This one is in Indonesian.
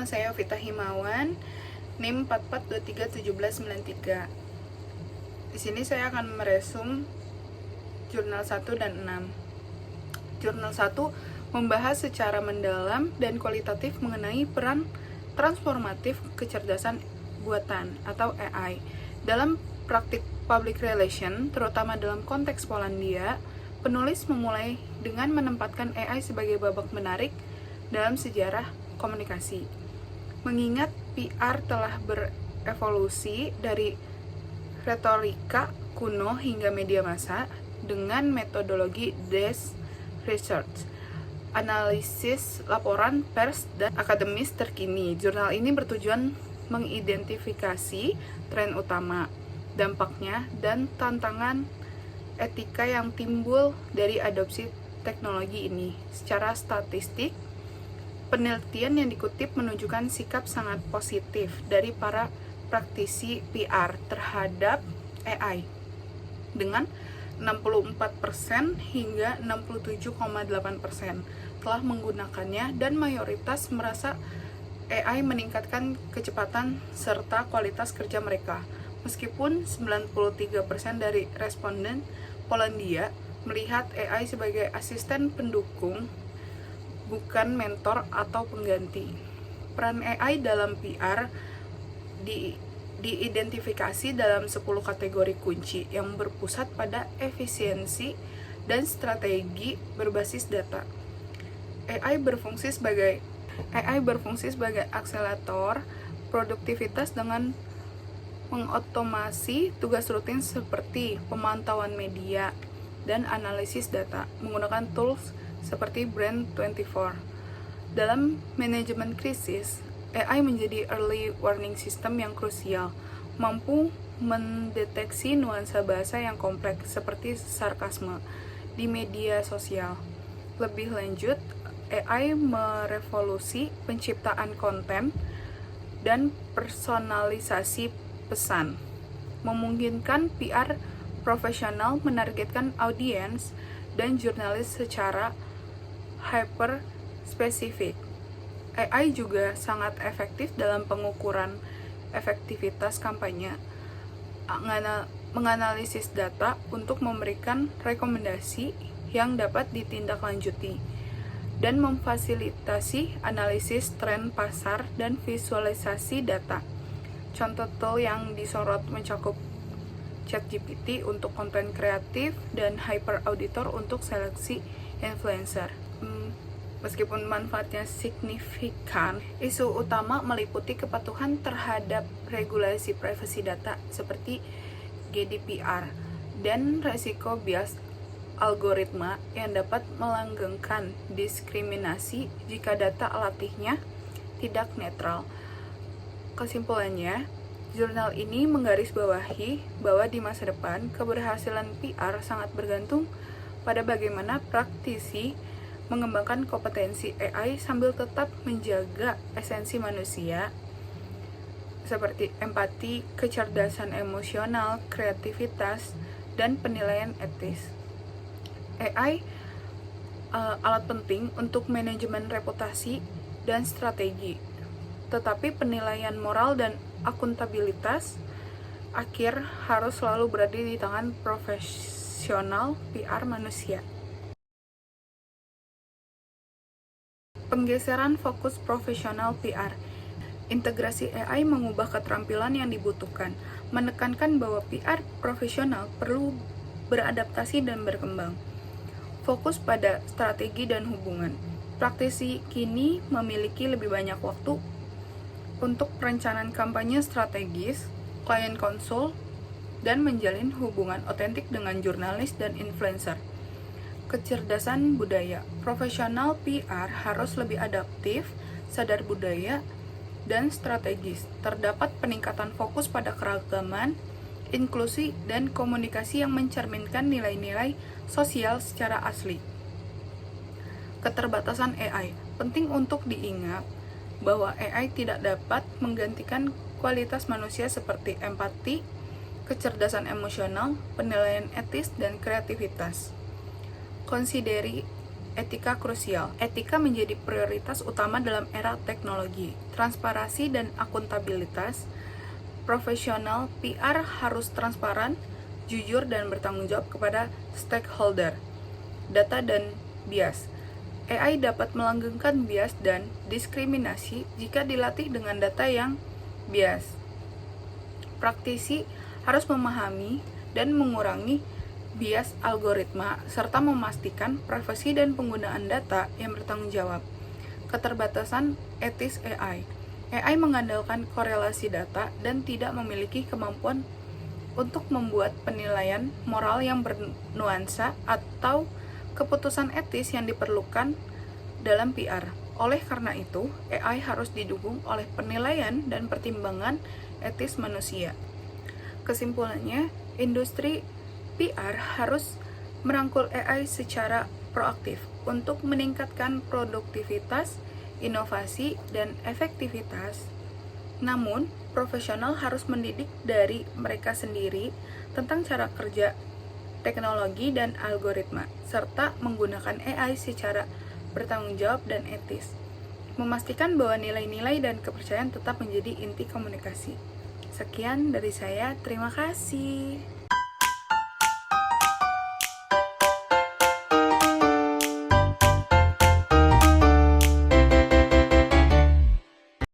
Nama saya Vita Himawan, NIM 44231793. Di sini saya akan meresum jurnal 1 dan 6. Jurnal 1 membahas secara mendalam dan kualitatif mengenai peran transformatif kecerdasan buatan atau AI dalam praktik public relation, terutama dalam konteks Polandia. Penulis memulai dengan menempatkan AI sebagai babak menarik dalam sejarah komunikasi. Mengingat PR telah berevolusi dari retorika kuno hingga media massa dengan metodologi desk research, analisis laporan pers dan akademis terkini. Jurnal ini bertujuan mengidentifikasi tren utama, dampaknya, dan tantangan etika yang timbul dari adopsi teknologi ini. Secara statistik, penelitian yang dikutip menunjukkan sikap sangat positif dari para praktisi PR terhadap AI dengan 64% hingga 67,8% telah menggunakannya, dan mayoritas merasa AI meningkatkan kecepatan serta kualitas kerja mereka. Meskipun 93% dari responden Polandia melihat AI sebagai asisten pendukung, bukan mentor atau pengganti. Peran AI dalam PR diidentifikasi dalam 10 kategori kunci yang berpusat pada efisiensi dan strategi berbasis data. AI berfungsi sebagai akselerator produktivitas dengan mengotomasi tugas rutin seperti pemantauan media dan analisis data menggunakan tools seperti Brand24. Dalam manajemen krisis, AI menjadi early warning system yang krusial, mampu mendeteksi nuansa bahasa yang kompleks seperti sarkasme di media sosial. Lebih lanjut, AI merevolusi penciptaan konten dan personalisasi pesan, memungkinkan PR profesional menargetkan audiens dan jurnalis secara hyper spesifik. AI juga sangat efektif dalam pengukuran efektivitas kampanye, menganalisis data untuk memberikan rekomendasi yang dapat ditindaklanjuti, dan memfasilitasi analisis tren pasar dan visualisasi data. Contoh tool yang disorot mencakup ChatGPT untuk konten kreatif dan Hyper Auditor untuk seleksi influencer. Meskipun manfaatnya signifikan, isu utama meliputi kepatuhan terhadap regulasi privasi data seperti GDPR dan resiko bias algoritma yang dapat melanggengkan diskriminasi jika data latihnya tidak netral. Kesimpulannya, jurnal ini menggarisbawahi bahwa di masa depan, keberhasilan PR sangat bergantung pada bagaimana praktisi mengembangkan kompetensi AI sambil tetap menjaga esensi manusia seperti empati, kecerdasan emosional, kreativitas, dan penilaian etis. AI alat penting untuk manajemen reputasi dan strategi, tetapi penilaian moral dan akuntabilitas akhir harus selalu berada di tangan profesional PR manusia. Penggeseran fokus profesional PR. Integrasi AI mengubah keterampilan yang dibutuhkan, menekankan bahwa PR profesional perlu beradaptasi dan berkembang. Fokus pada strategi dan hubungan. Praktisi kini memiliki lebih banyak waktu untuk perencanaan kampanye strategis, klien konsul, dan menjalin hubungan otentik dengan jurnalis dan influencer. Kecerdasan budaya. Profesional PR harus lebih adaptif, sadar budaya, dan strategis. Terdapat peningkatan fokus pada keragaman, inklusi, dan komunikasi yang mencerminkan nilai-nilai sosial secara asli. Keterbatasan AI. Penting untuk diingat bahwa AI tidak dapat menggantikan kualitas manusia seperti empati, kecerdasan emosional, penilaian etis, dan kreativitas. Konsideri etika krusial. Etika menjadi prioritas utama dalam era teknologi. Transparansi dan akuntabilitas. Profesional PR harus transparan, jujur, dan bertanggung jawab kepada stakeholder. Data dan bias. AI dapat melanggengkan bias dan diskriminasi jika dilatih dengan data yang bias. Praktisi harus memahami dan mengurangi bias algoritma, serta memastikan privasi dan penggunaan data yang bertanggung jawab. Keterbatasan etis AI. AI mengandalkan korelasi data dan tidak memiliki kemampuan untuk membuat penilaian moral yang bernuansa atau keputusan etis yang diperlukan dalam PR. Oleh karena itu, AI harus didukung oleh penilaian dan pertimbangan etis manusia. Kesimpulannya, industri PR harus merangkul AI secara proaktif untuk meningkatkan produktivitas, inovasi, dan efektivitas. Namun, profesional harus mendidik dari mereka sendiri tentang cara kerja teknologi dan algoritma, serta menggunakan AI secara bertanggung jawab dan etis. Memastikan bahwa nilai-nilai dan kepercayaan tetap menjadi inti komunikasi. Sekian dari saya, terima kasih.